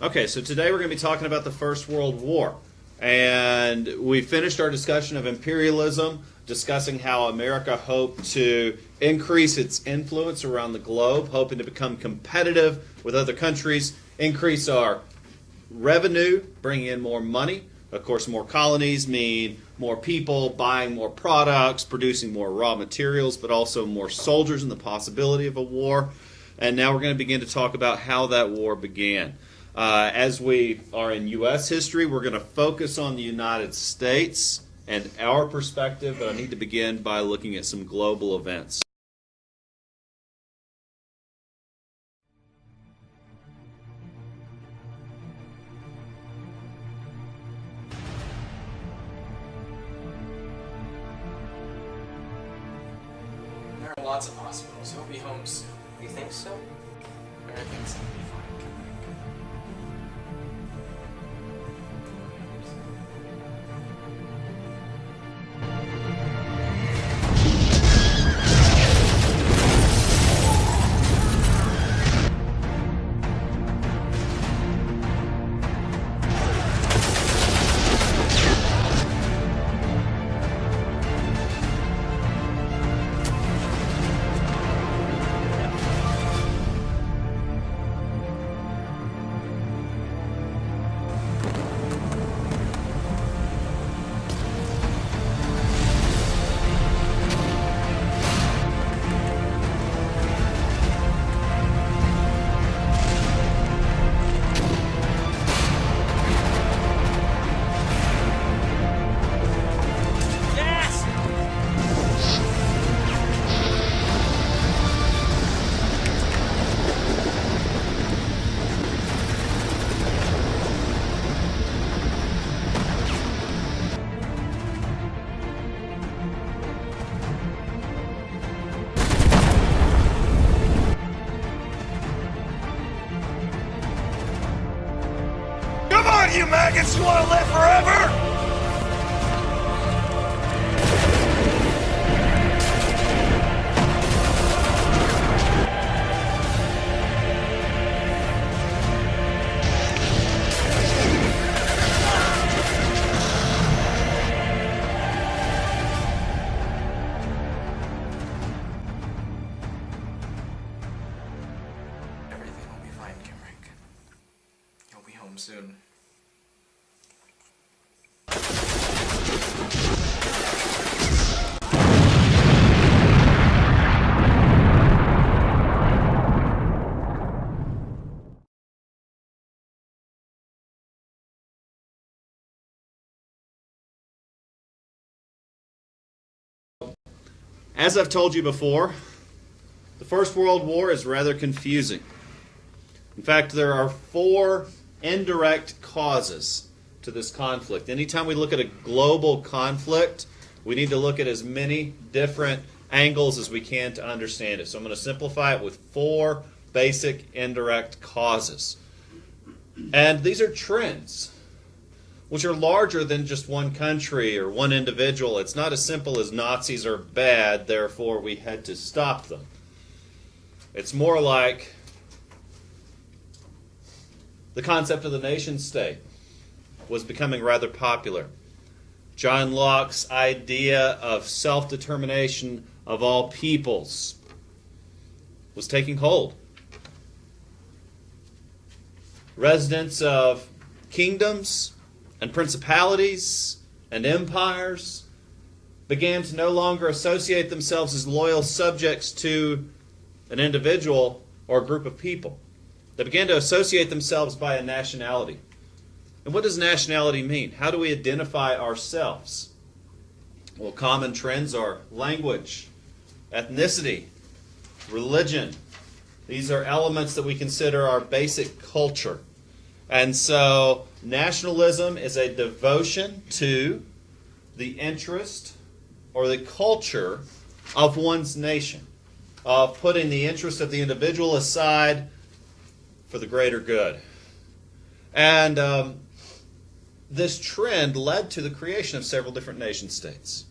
Okay, so today we're going to be talking about the First World War. And we finished our discussion of imperialism, discussing how America hoped to increase its influence around the globe, hoping to become competitive with other countries, increase our revenue, bring in more money. Of course, more colonies mean more people buying more products, producing more raw materials, but also more soldiers and the possibility of a war. And now we're going to begin to talk about how that war began. As we are in U.S. history, we're going to focus on the United States and our perspective, but I need to begin by looking at some global events. There are lots of hospitals. He'll be home soon. You think so? Everything's gonna be fine. Come on, you maggots! You want to live forever? Everything will be fine, Kimrick. He'll be home soon. As I've told you before, the First World War is rather confusing. In fact, there are 4 indirect causes to this conflict. Anytime we look at a global conflict, we need to look at as many different angles as we can to understand it. So I'm going to simplify it with 4 basic indirect causes. And these are trends, which are larger than just one country or one individual. It's not as simple as Nazis are bad, therefore we had to stop them. It's more like the concept of the nation state was becoming rather popular. John Locke's idea of self-determination of all peoples was taking hold. Residents of kingdoms and principalities and empires began to no longer associate themselves as loyal subjects to an individual or a group of people. They began to associate themselves by a nationality. And what does nationality mean? How do we identify ourselves? Well, common trends are language, ethnicity, religion. These are elements that we consider our basic culture. And so nationalism is a devotion to the interest or the culture of one's nation, of putting the interest of the individual aside for the greater good. And this trend led to the creation of several different nation states.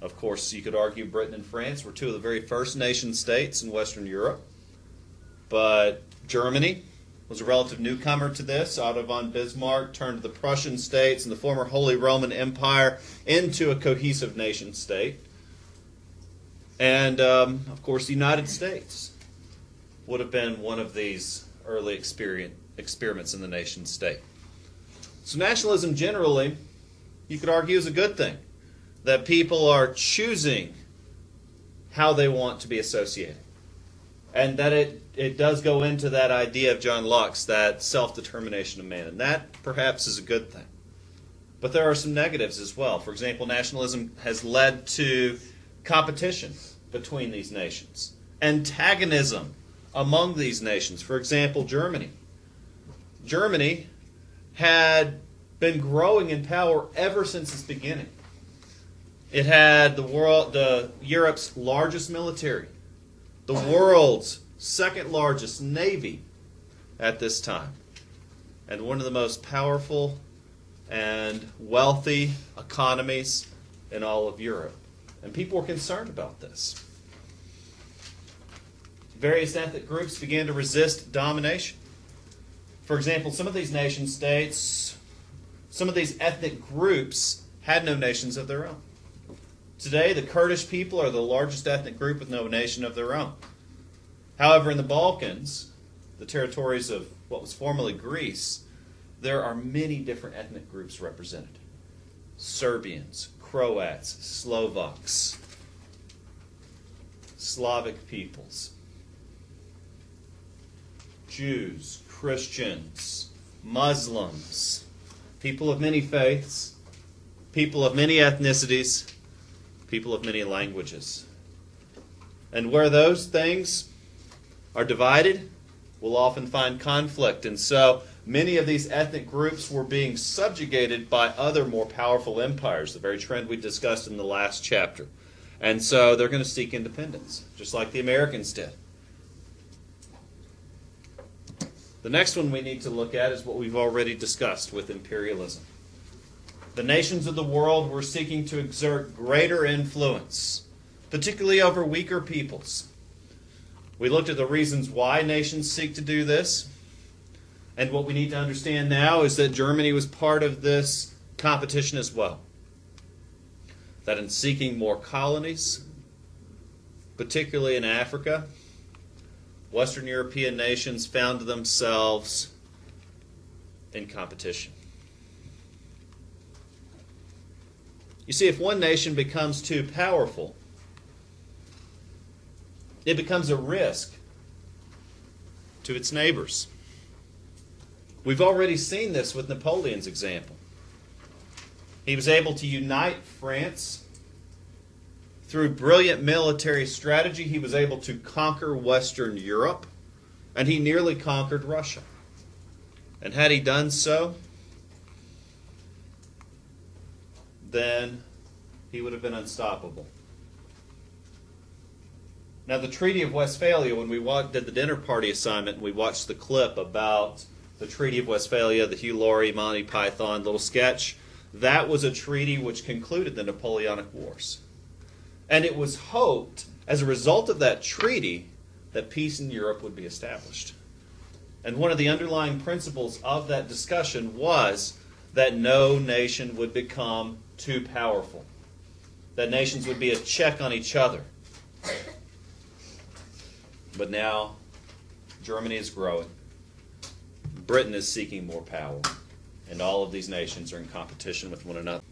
Of course, you could argue Britain and France were 2 of the very first nation states in Western Europe. But Germany was a relative newcomer to this. Otto von Bismarck turned the Prussian states and the former Holy Roman Empire into a cohesive nation state. And, of course, the United States would have been one of these early experiments in the nation state. So nationalism generally, you could argue, is a good thing. That people are choosing how they want to be associated. And that it does go into that idea of John Locke's, that self-determination of man. And that perhaps is a good thing. But there are some negatives as well. For example, nationalism has led to competition between these nations. Antagonism among these nations. For example, Germany. Germany had been growing in power ever since its beginning. It had Europe's largest military, the world's second largest navy at this time, and one of the most powerful and wealthy economies in all of Europe. And people were concerned about this. Various ethnic groups began to resist domination. For example, some of these nation states, some of these ethnic groups had no nations of their own. Today, the Kurdish people are the largest ethnic group with no nation of their own. However, in the Balkans, the territories of what was formerly Greece, there are many different ethnic groups represented. Serbians, Croats, Slovaks, Slavic peoples, Jews, Christians, Muslims, people of many faiths, people of many ethnicities, people of many languages. And where those things are divided, we'll often find conflict. And so many of these ethnic groups were being subjugated by other more powerful empires, the very trend we discussed in the last chapter. And so they're going to seek independence, just like the Americans did. The next one we need to look at is what we've already discussed with imperialism. The nations of the world were seeking to exert greater influence, particularly over weaker peoples. We looked at the reasons why nations seek to do this. And what we need to understand now is that Germany was part of this competition as well. That in seeking more colonies, particularly in Africa, Western European nations found themselves in competition. You see, if one nation becomes too powerful, it becomes a risk to its neighbors. We've already seen this with Napoleon's example. He was able to unite France. Through brilliant military strategy, he was able to conquer Western Europe, and he nearly conquered Russia. And had he done so, then he would have been unstoppable. Now, the Treaty of Westphalia, when we did the dinner party assignment, and we watched the clip about the Treaty of Westphalia, the Hugh Laurie, Monty Python little sketch, that was a treaty which concluded the Napoleonic Wars. And it was hoped, as a result of that treaty, that peace in Europe would be established. And one of the underlying principles of that discussion was that no nation would become too powerful. That nations would be a check on each other. But now, Germany is growing. Britain is seeking more power. And all of these nations are in competition with one another.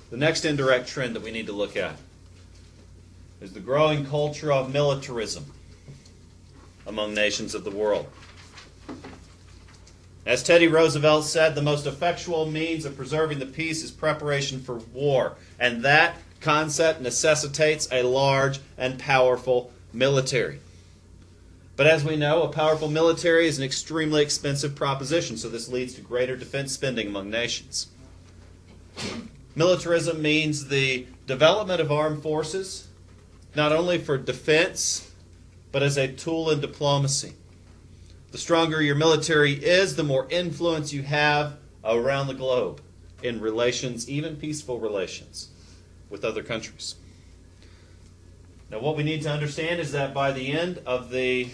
The next indirect trend that we need to look at is the growing culture of militarism among nations of the world. As Teddy Roosevelt said, the most effectual means of preserving the peace is preparation for war. And that concept necessitates a large and powerful military. But as we know, a powerful military is an extremely expensive proposition, so this leads to greater defense spending among nations. Militarism means the development of armed forces, not only for defense, but as a tool in diplomacy. The stronger your military is, the more influence you have around the globe in relations, even peaceful relations, with other countries. Now, what we need to understand is that by the end of the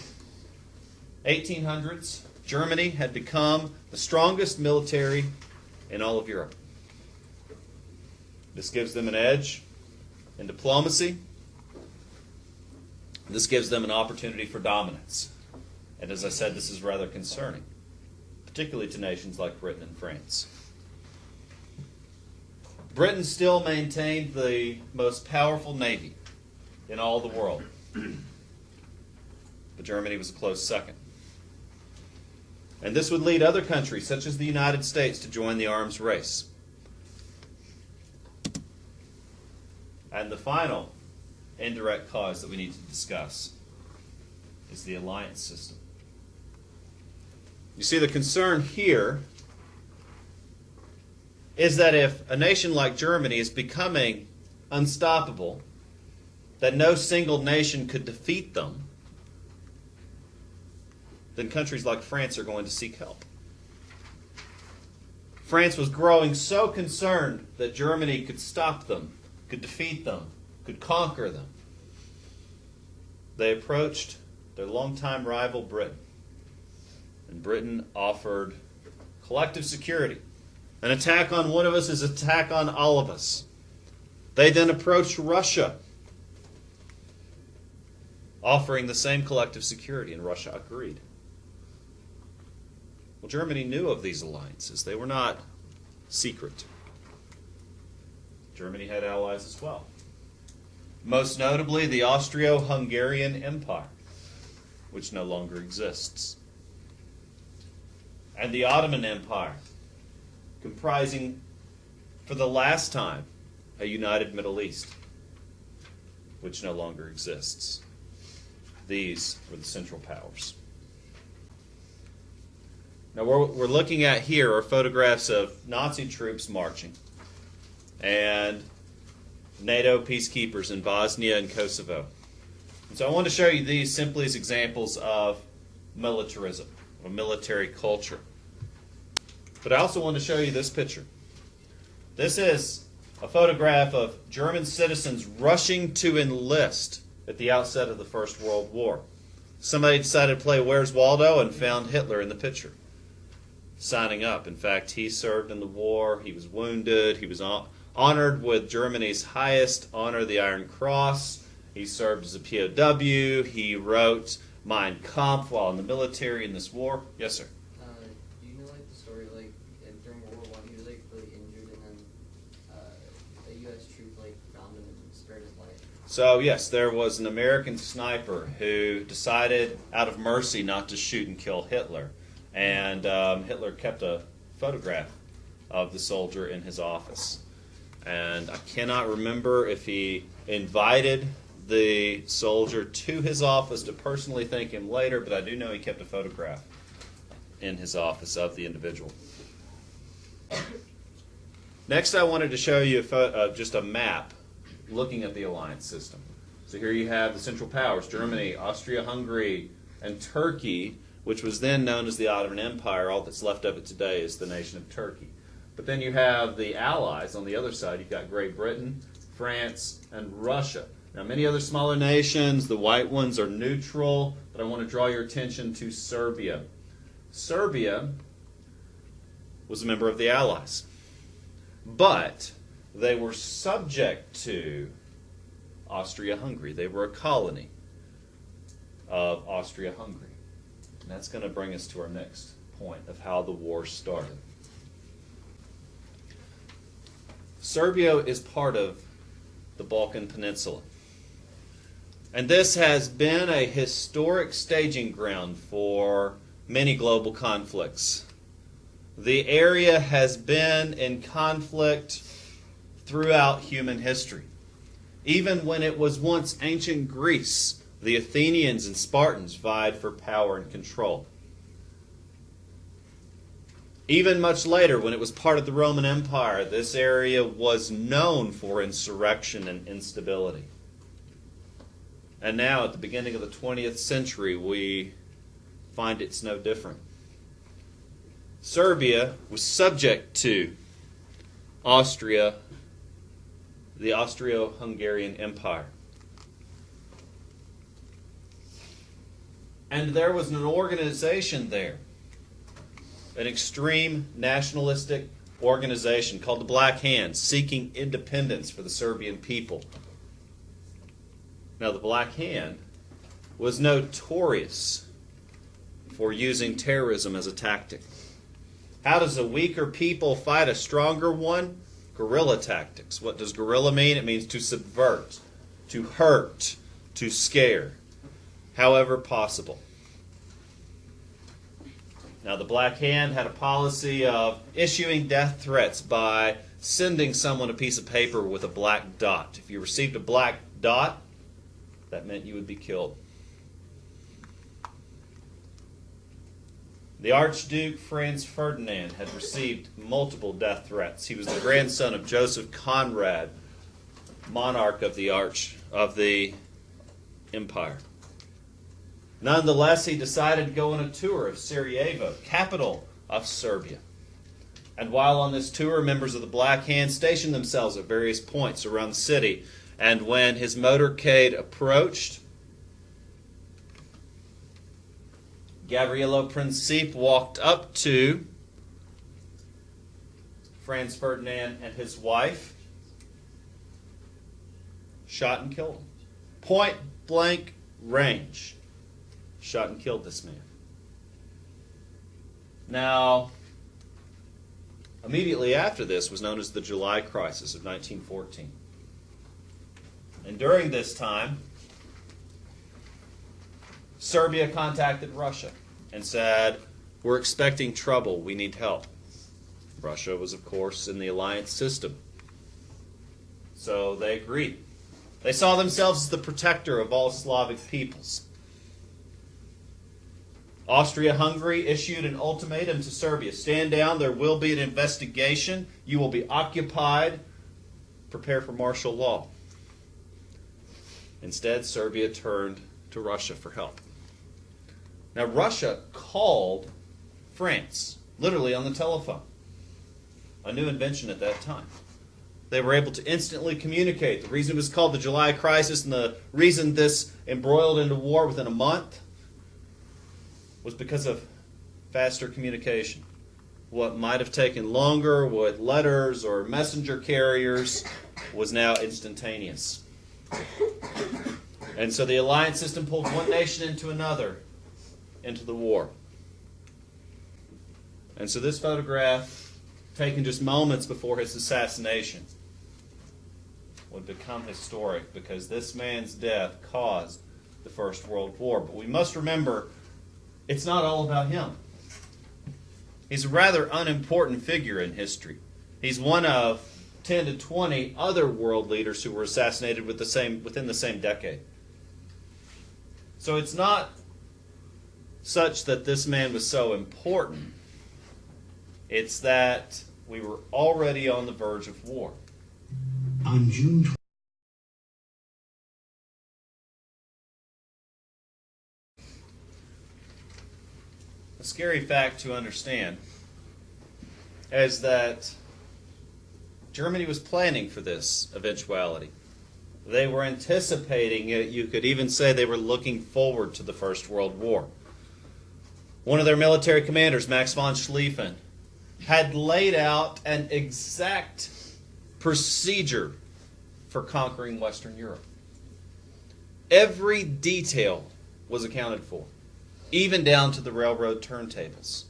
1800s, Germany had become the strongest military in all of Europe. This gives them an edge in diplomacy. This gives them an opportunity for dominance. And as I said, this is rather concerning, particularly to nations like Britain and France. Britain still maintained the most powerful navy in all the world, but Germany was a close second. And this would lead other countries, such as the United States, to join the arms race. And the final indirect cause that we need to discuss is the alliance system. You see, the concern here is that if a nation like Germany is becoming unstoppable, that no single nation could defeat them, then countries like France are going to seek help. France was growing so concerned that Germany could stop them, could defeat them, could conquer them. They approached their longtime rival Britain, and Britain offered collective security. An attack on one of us is an attack on all of us. They then approached Russia, offering the same collective security, and Russia agreed. Well, Germany knew of these alliances. They were not secret. Germany had allies as well. Most notably, the Austro-Hungarian Empire, which no longer exists, and the Ottoman Empire, comprising, for the last time, a united Middle East, which no longer exists. These were the Central Powers. Now, what we're looking at here are photographs of Nazi troops marching and NATO peacekeepers in Bosnia and Kosovo. And so I want to show you these simply as examples of militarism, of military culture. But I also want to show you this picture. This is a photograph of German citizens rushing to enlist at the outset of the First World War. Somebody decided to play Where's Waldo and found Hitler in the picture, signing up. In fact, he served in the war. He was wounded. He was honored with Germany's highest honor, the Iron Cross. He served as a POW. He wrote Mein Kampf while in the military in this war. Yes, sir. Do you know the story during World War I, he was really injured, and then a U.S. troop found him and spared his life? So yes, there was an American sniper who decided out of mercy not to shoot and kill Hitler. And Hitler kept a photograph of the soldier in his office. And I cannot remember if he invited the soldier to his office to personally thank him later, but I do know he kept a photograph in his office of the individual. Next, I wanted to show you just a map looking at the alliance system. So here you have the Central Powers, Germany, Austria-Hungary, and Turkey, which was then known as the Ottoman Empire. All that's left of it today is the nation of Turkey. But then you have the Allies on the other side. You've got Great Britain, France, and Russia. Now, many other smaller nations, the white ones, are neutral, but I want to draw your attention to Serbia. Serbia was a member of the Allies, but they were subject to Austria-Hungary. They were a colony of Austria-Hungary. And that's going to bring us to our next point of how the war started. Serbia is part of the Balkan Peninsula. And this has been a historic staging ground for many global conflicts. The area has been in conflict throughout human history. Even when it was once ancient Greece, the Athenians and Spartans vied for power and control. Even much later, when it was part of the Roman Empire, this area was known for insurrection and instability. And now, at the beginning of the 20th century, we find it's no different. Serbia was subject to Austria, the Austro-Hungarian Empire. And there was an organization there, an extreme nationalistic organization called the Black Hand, seeking independence for the Serbian people. Now, the Black Hand was notorious for using terrorism as a tactic. How does a weaker people fight a stronger one? Guerrilla tactics. What does guerrilla mean? It means to subvert, to hurt, to scare, however possible. Now, the Black Hand had a policy of issuing death threats by sending someone a piece of paper with a black dot. If you received a black dot, that meant you would be killed. The Archduke Franz Ferdinand had received multiple death threats. He was the grandson of Joseph Conrad, monarch of the empire. Nonetheless, he decided to go on a tour of Sarajevo, capital of Serbia. And while on this tour, members of the Black Hand stationed themselves at various points around the city. And when his motorcade approached, Gavrilo Princip walked up to Franz Ferdinand and his wife, shot and killed him. Point blank range. Shot and killed this man. Now, immediately after this was known as the July Crisis of 1914. And during this time, Serbia contacted Russia and said, "We're expecting trouble. We need help." Russia was, of course, in the alliance system. So they agreed. They saw themselves as the protector of all Slavic peoples. Austria-Hungary issued an ultimatum to Serbia. Stand down, there will be an investigation. You will be occupied. Prepare for martial law. Instead, Serbia turned to Russia for help. Now, Russia called France, literally on the telephone. A new invention at that time. They were able to instantly communicate. The reason it was called the July Crisis and the reason this embroiled into war within a month was because of faster communication. What might have taken longer with letters or messenger carriers was now instantaneous. And so the alliance system pulled one nation into another into the war. And so this photograph, taken just moments before his assassination, would become historic because this man's death caused the First World War. But we must remember, it's not all about him. He's a rather unimportant figure in history. He's one of 10 to 20 other world leaders who were assassinated within the same decade. So it's not such that this man was so important. It's that we were already on the verge of war. On June A scary fact to understand is that Germany was planning for this eventuality. They were anticipating it. You could even say they were looking forward to the First World War. One of their military commanders, Max von Schlieffen, had laid out an exact procedure for conquering Western Europe. Every detail was accounted for, even down to the railroad turntables.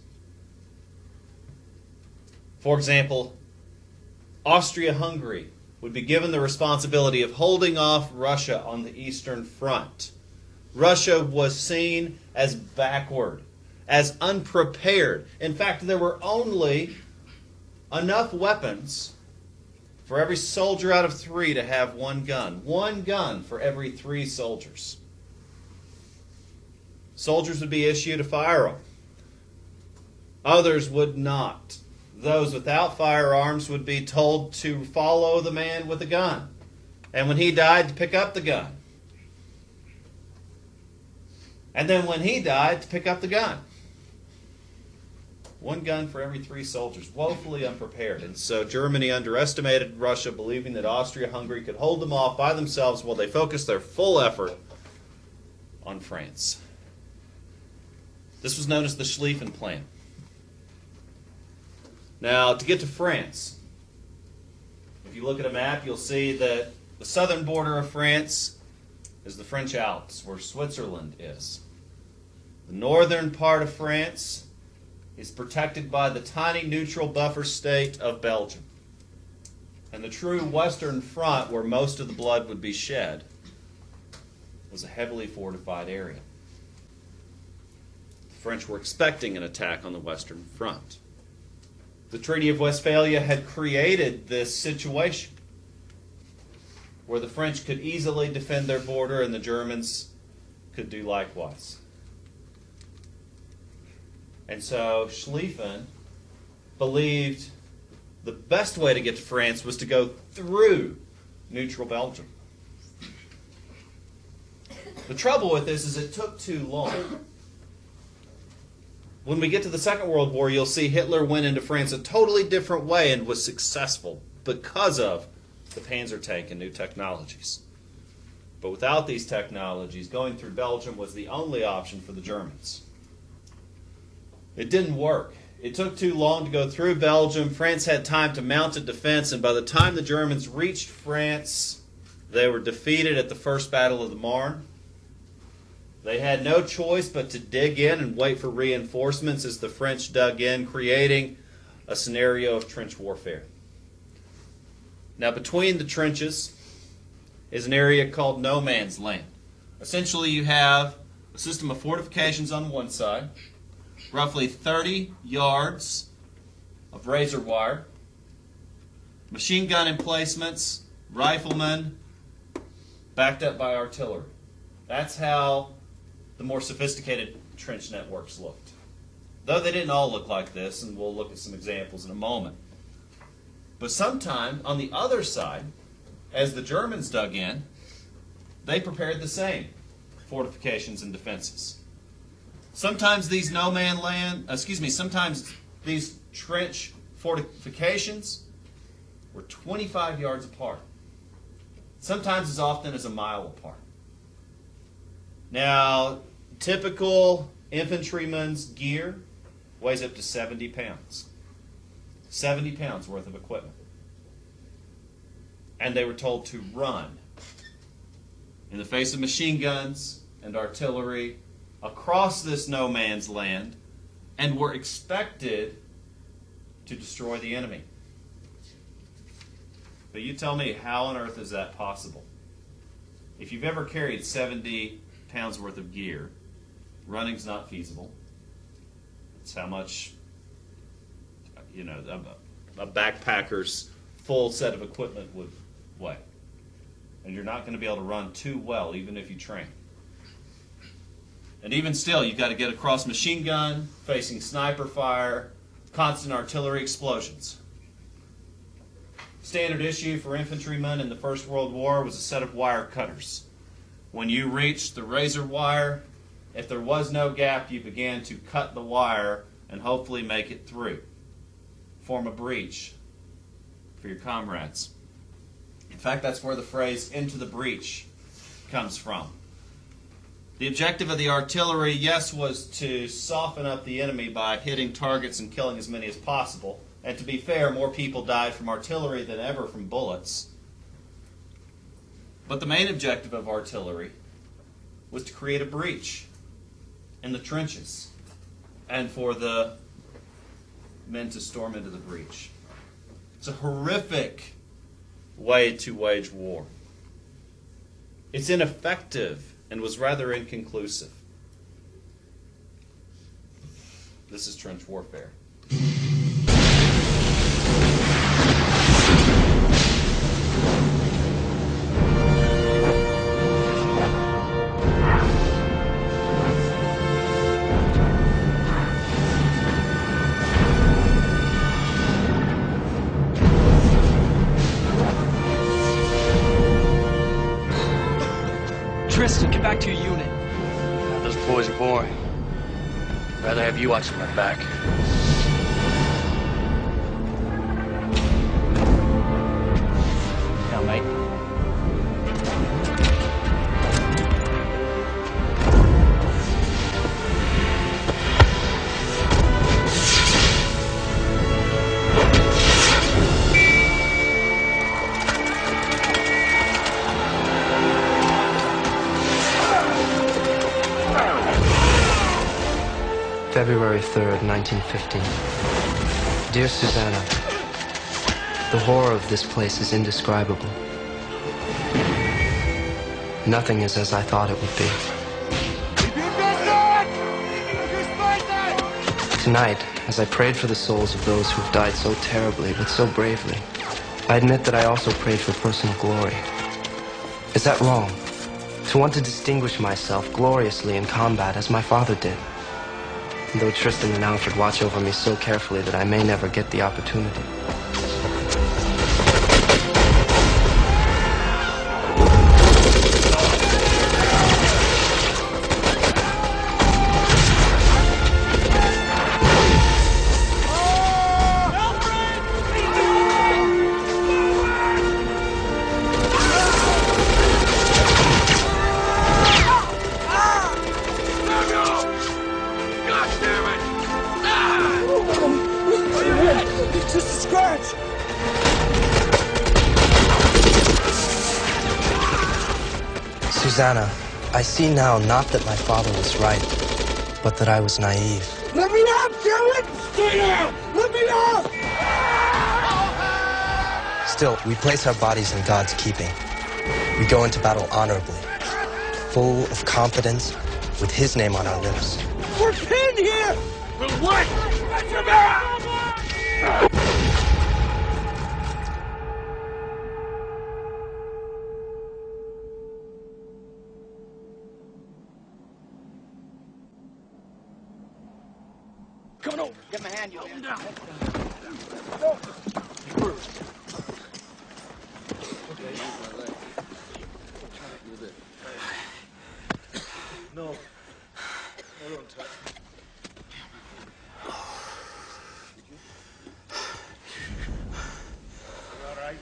For example, Austria-Hungary would be given the responsibility of holding off Russia on the Eastern Front. Russia was seen as backward, as unprepared. In fact, there were only enough weapons for every soldier out of 3 to have one gun. One gun for every 3 soldiers. Soldiers would be issued a firearm. Others would not. Those without firearms would be told to follow the man with a gun. And when he died, to pick up the gun. And then when he died, to pick up the gun. One gun for every 3 soldiers, woefully unprepared. And so Germany underestimated Russia, believing that Austria-Hungary could hold them off by themselves while they focused their full effort on France. This was known as the Schlieffen Plan. Now, to get to France, if you look at a map, you'll see that the southern border of France is the French Alps, where Switzerland is. The northern part of France is protected by the tiny neutral buffer state of Belgium. And the true western front, where most of the blood would be shed, was a heavily fortified area. The French were expecting an attack on the western front. The Treaty of Westphalia had created this situation where the French could easily defend their border and the Germans could do likewise. And so Schlieffen believed the best way to get to France was to go through neutral Belgium. The trouble with this is it took too long. When we get to the Second World War, you'll see Hitler went into France a totally different way and was successful because of the Panzer tank and new technologies. But without these technologies, going through Belgium was the only option for the Germans. It didn't work. It took too long to go through Belgium. France had time to mount a defense, and by the time the Germans reached France, they were defeated at the First Battle of the Marne. They had no choice but to dig in and wait for reinforcements as the French dug in, creating a scenario of trench warfare. Now, between the trenches is an area called no man's land. Essentially, you have a system of fortifications on one side, roughly 30 yards of razor wire, machine gun emplacements, riflemen, backed up by artillery. That's how the more sophisticated trench networks looked. Though they didn't all look like this, and we'll look at some examples in a moment. But sometime on the other side, as the Germans dug in, they prepared the same fortifications and defenses. Sometimes these sometimes these trench fortifications were 25 yards apart. Sometimes as often as a mile apart. Now, typical infantryman's gear weighs up to 70 pounds. 70 pounds worth of equipment. And they were told to run in the face of machine guns and artillery across this no man's land, and were expected to destroy the enemy. But you tell me, how on earth is that possible? If you've ever carried 70 pounds worth of gear, running's not feasible. It's how much, a backpacker's full set of equipment would weigh. And you're not going to be able to run too well, even if you train. And even still, you've got to get across machine gun, facing sniper fire, constant artillery explosions. Standard issue for infantrymen in the First World War was a set of wire cutters. When you reached the razor wire, if there was no gap, you began to cut the wire and hopefully make it through. Form a breach for your comrades. In fact, that's where the phrase "into the breach" comes from. The objective of the artillery, yes, was to soften up the enemy by hitting targets and killing as many as possible. And to be fair, more people died from artillery than ever from bullets. But the main objective of artillery was to create a breach in the trenches and for the men to storm into the breach. It's a horrific way to wage war. It's ineffective and was rather inconclusive. This is trench warfare. Tristan, get back to your unit. Those boys are boring. I'd rather have you watching my back. Now, mate. February 3rd, 1915. Dear Susanna, the horror of this place is indescribable. Nothing is as I thought it would be. Tonight, as I prayed for the souls of those who've died so terribly but so bravely, I admit that I also prayed for personal glory. Is that wrong? To want to distinguish myself gloriously in combat as my father did? Though Tristan and Alfred watch over me so carefully that I may never get the opportunity. Susanna, I see now not that my father was right, but that I was naive. Let me out, damn it! Stay there! Let me out! Still, we place our bodies in God's keeping. We go into battle honorably, full of confidence, with His name on our lips. We're pinned here! We're what? Let your man! Come on over. Get my hand, you man. Down. No. Don't touch me. You all right?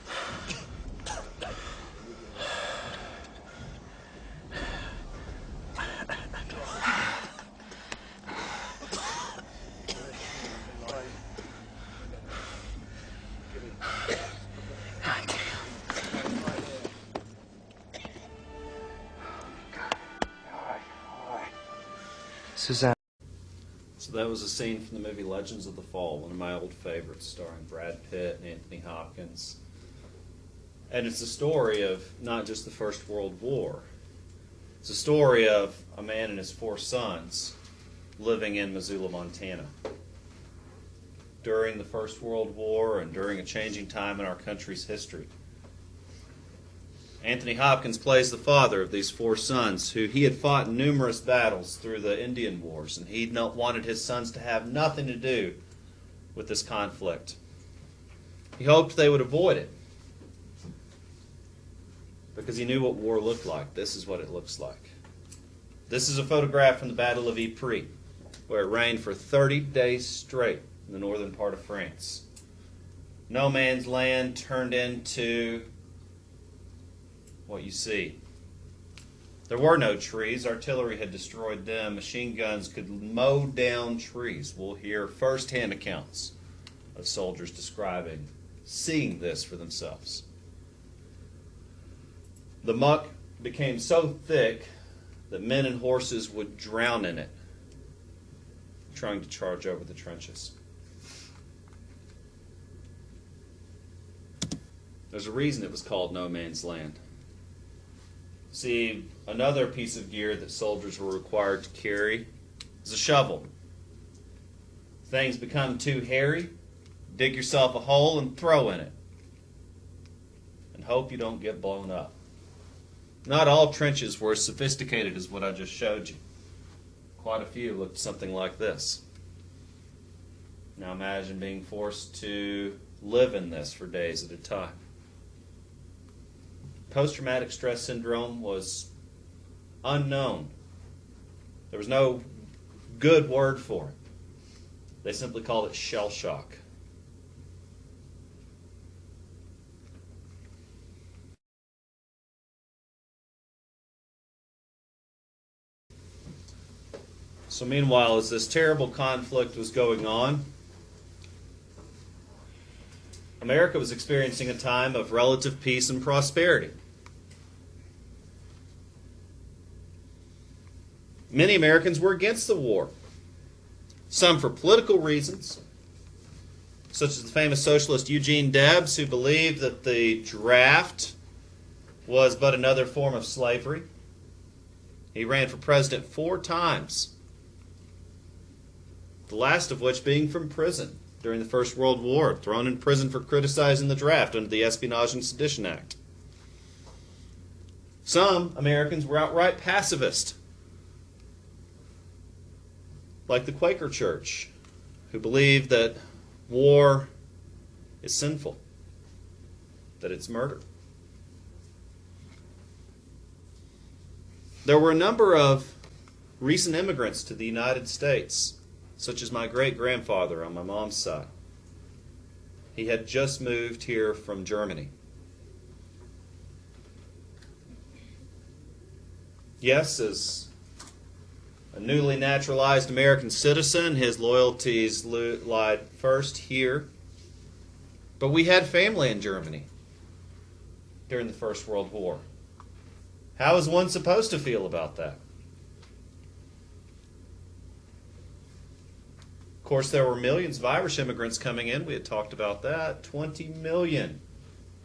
Susanna. So that was a scene from the movie Legends of the Fall, one of my old favorites, starring Brad Pitt and Anthony Hopkins. And it's a story of not just the First World War. It's a story of a man and his 4 sons living in Missoula, Montana. During the First World War and during a changing time in our country's history. Anthony Hopkins plays the father of these 4 sons who he had fought in numerous battles through the Indian Wars, and he wanted his sons to have nothing to do with this conflict. He hoped they would avoid it because he knew what war looked like. This is what it looks like. This is a photograph from the Battle of Ypres, where it rained for 30 days straight in the northern part of France. No man's land turned into what you see. There were no trees. Artillery had destroyed them. Machine guns could mow down trees. We'll hear first-hand accounts of soldiers describing seeing this for themselves. The muck became so thick that men and horses would drown in it, trying to charge over the trenches. There's a reason it was called No Man's Land. See, another piece of gear that soldiers were required to carry is a shovel. If things become too hairy, dig yourself a hole and throw in it. And hope you don't get blown up. Not all trenches were as sophisticated as what I just showed you. Quite a few looked something like this. Now imagine being forced to live in this for days at a time. Post-traumatic stress syndrome was unknown. There was no good word for it. They simply called it shell shock. So meanwhile, as this terrible conflict was going on, America was experiencing a time of relative peace and prosperity. Many Americans were against the war. some for political reasons, such as the famous socialist Eugene Debs, who believed that the draft was but another form of slavery. He ran for president 4 times, the last of which being from prison during the First World War, thrown in prison for criticizing the draft under the Espionage and Sedition Act. Some Americans were outright pacifist, like the Quaker Church, who believed that war is sinful, that it's murder. There were a number of recent immigrants to the United States, such as my great-grandfather on my mom's side. He had just moved here from Germany. Yes, as a newly naturalized American citizen, his loyalties lied first here. But we had family in Germany during the First World War. How is one supposed to feel about that? Of course, there were millions of Irish immigrants coming in. We had talked about that. 20 million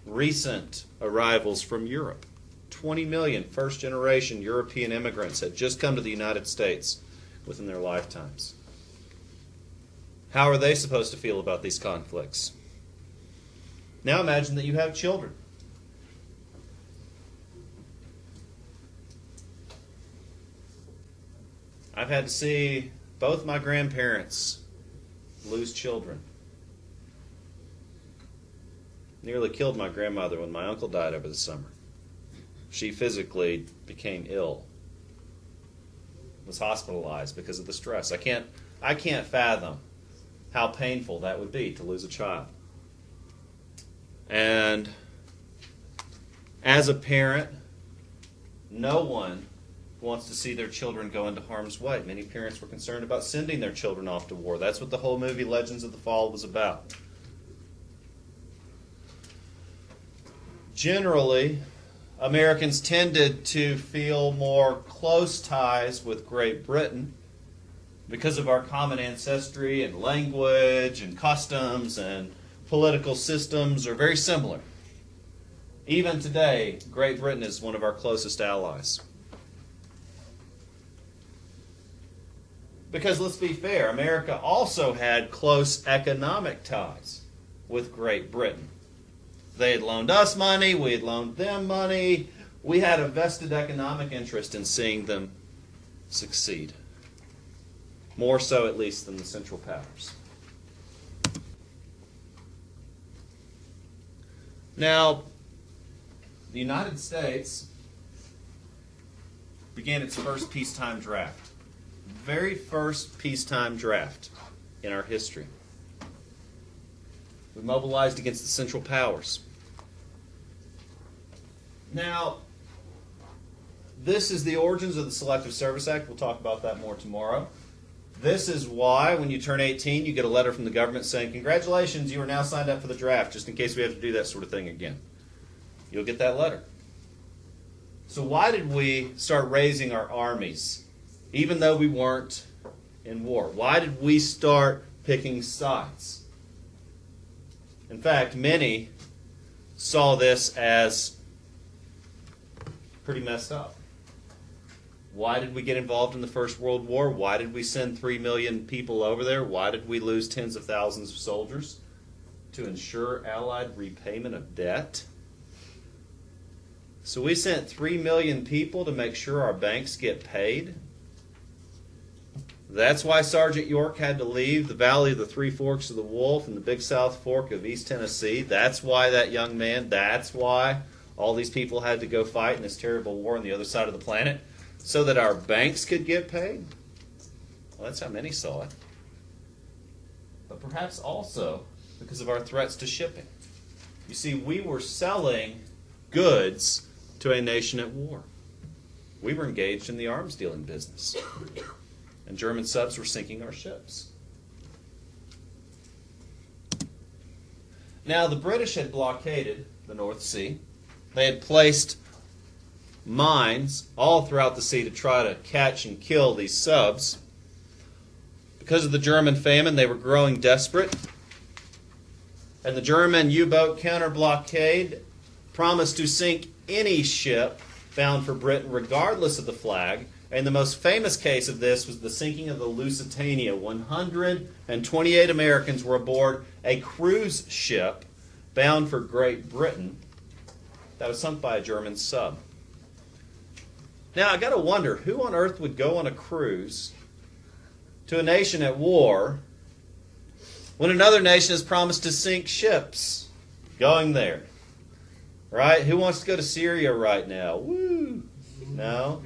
recent arrivals from Europe. 20 million first-generation European immigrants had just come to the United States within their lifetimes. How are they supposed to feel about these conflicts? Now imagine that you have children. I've had to see both my grandparents lose children. Nearly killed my grandmother when my uncle died over the summer. She physically became ill, was hospitalized because of the stress. I can't fathom how painful that would be to lose a child. And as a parent, no one wants to see their children go into harm's way. Many parents were concerned about sending their children off to war. That's what the whole movie Legends of the Fall was about. Generally, Americans tended to feel more close ties with Great Britain because of our common ancestry and language and customs and political systems are very similar. Even today, Great Britain is one of our closest allies. Because let's be fair, America also had close economic ties with Great Britain. They had loaned us money, we had loaned them money. We had a vested economic interest in seeing them succeed. More so, at least, than the Central Powers. Now, the United States began its first peacetime draft. Very first peacetime draft in our history. We mobilized against the Central Powers. Now, this is the origins of the Selective Service Act. We'll talk about that more tomorrow. This is why, when you turn 18, you get a letter from the government saying, congratulations, you are now signed up for the draft, just in case we have to do that sort of thing again. You'll get that letter. So why did we start raising our armies, even though we weren't in war? Why did we start picking sides? In fact, many saw this as pretty messed up. Why did we get involved in the First World War? Why did we send 3 million people over there? Why did we lose tens of thousands of soldiers? To ensure Allied repayment of debt? So we sent 3 million people to make sure our banks get paid? That's why Sergeant York had to leave the Valley of the Three Forks of the Wolf and the Big South Fork of East Tennessee. That's why that young man, that's why all these people had to go fight in this terrible war on the other side of the planet, so that our banks could get paid? Well, that's how many saw it. But perhaps also because of our threats to shipping. You see, we were selling goods to a nation at war. We were engaged in the arms dealing business. And German subs were sinking our ships. Now, the British had blockaded the North Sea. They had placed mines all throughout the sea to try to catch and kill these subs. Because of the German famine, they were growing desperate. And the German U-boat counter-blockade promised to sink any ship bound for Britain regardless of the flag. And the most famous case of this was the sinking of the Lusitania. 128 Americans were aboard a cruise ship bound for Great Britain that was sunk by a German sub. Now, I got to wonder, who on earth would go on a cruise to a nation at war when another nation has promised to sink ships going there? Right? Who wants to go to Syria right now? Woo! No?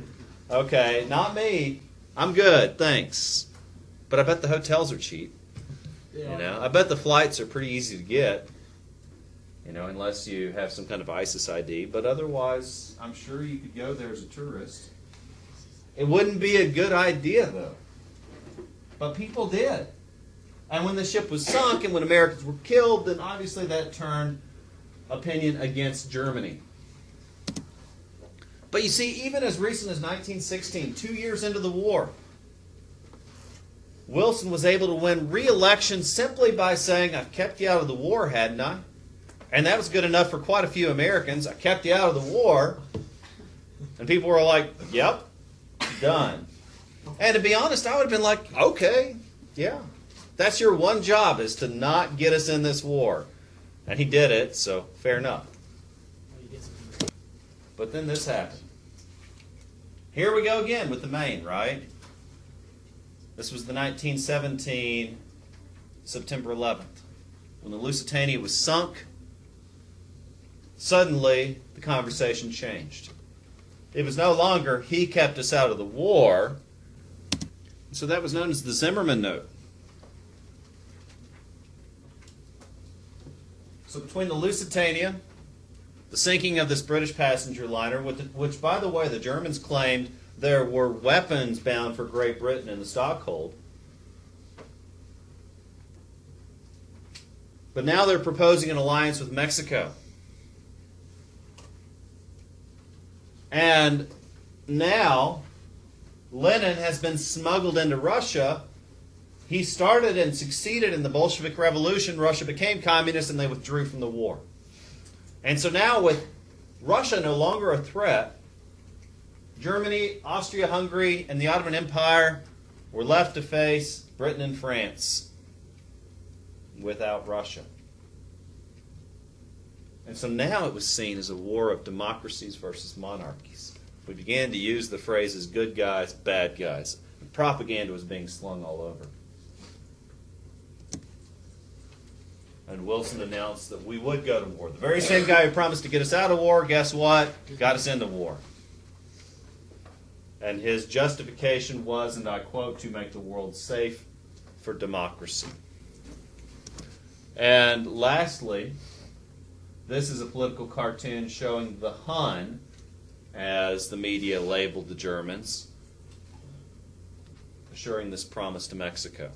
Okay, not me. I'm good, thanks. But I bet the hotels are cheap. You know, I bet the flights are pretty easy to get. You know, unless you have some kind of ISIS ID. But otherwise, I'm sure you could go there as a tourist. It wouldn't be a good idea, though. But people did. And when the ship was sunk and when Americans were killed, then obviously that turned opinion against Germany. But you see, even as recent as 1916, 2 years into the war, Wilson was able to win re-election simply by saying, "I've kept you out of the war, hadn't I?" And that was good enough for quite a few Americans. I kept you out of the war. And people were like, "Yep, done." And to be honest, I would have been like, "Okay, yeah. That's your one job, is to not get us in this war." And he did it, so fair enough. But then this happened. Here we go again with the Maine, right? This was the 1917 September 11th. When the Lusitania was sunk, suddenly the conversation changed. It was no longer, "he kept us out of the war." So that was known as the Zimmerman Note. So between the Lusitania, the sinking of this British passenger liner, which, by the way, the Germans claimed there were weapons bound for Great Britain in the stockhold. But now they're proposing an alliance with Mexico. And now Lenin has been smuggled into Russia. He started and succeeded in the Bolshevik Revolution. Russia became communist and they withdrew from the war. And so now, with Russia no longer a threat, Germany, Austria-Hungary, and the Ottoman Empire were left to face Britain and France without Russia. And so now it was seen as a war of democracies versus monarchies. We began to use the phrases "good guys, bad guys." And propaganda was being slung all over. And Wilson announced that we would go to war. The very same guy who promised to get us out of war, guess what? Got us into war. And his justification was, and I quote, "to make the world safe for democracy." And lastly, this is a political cartoon showing the Hun, as the media labeled the Germans, assuring this promise to Mexico.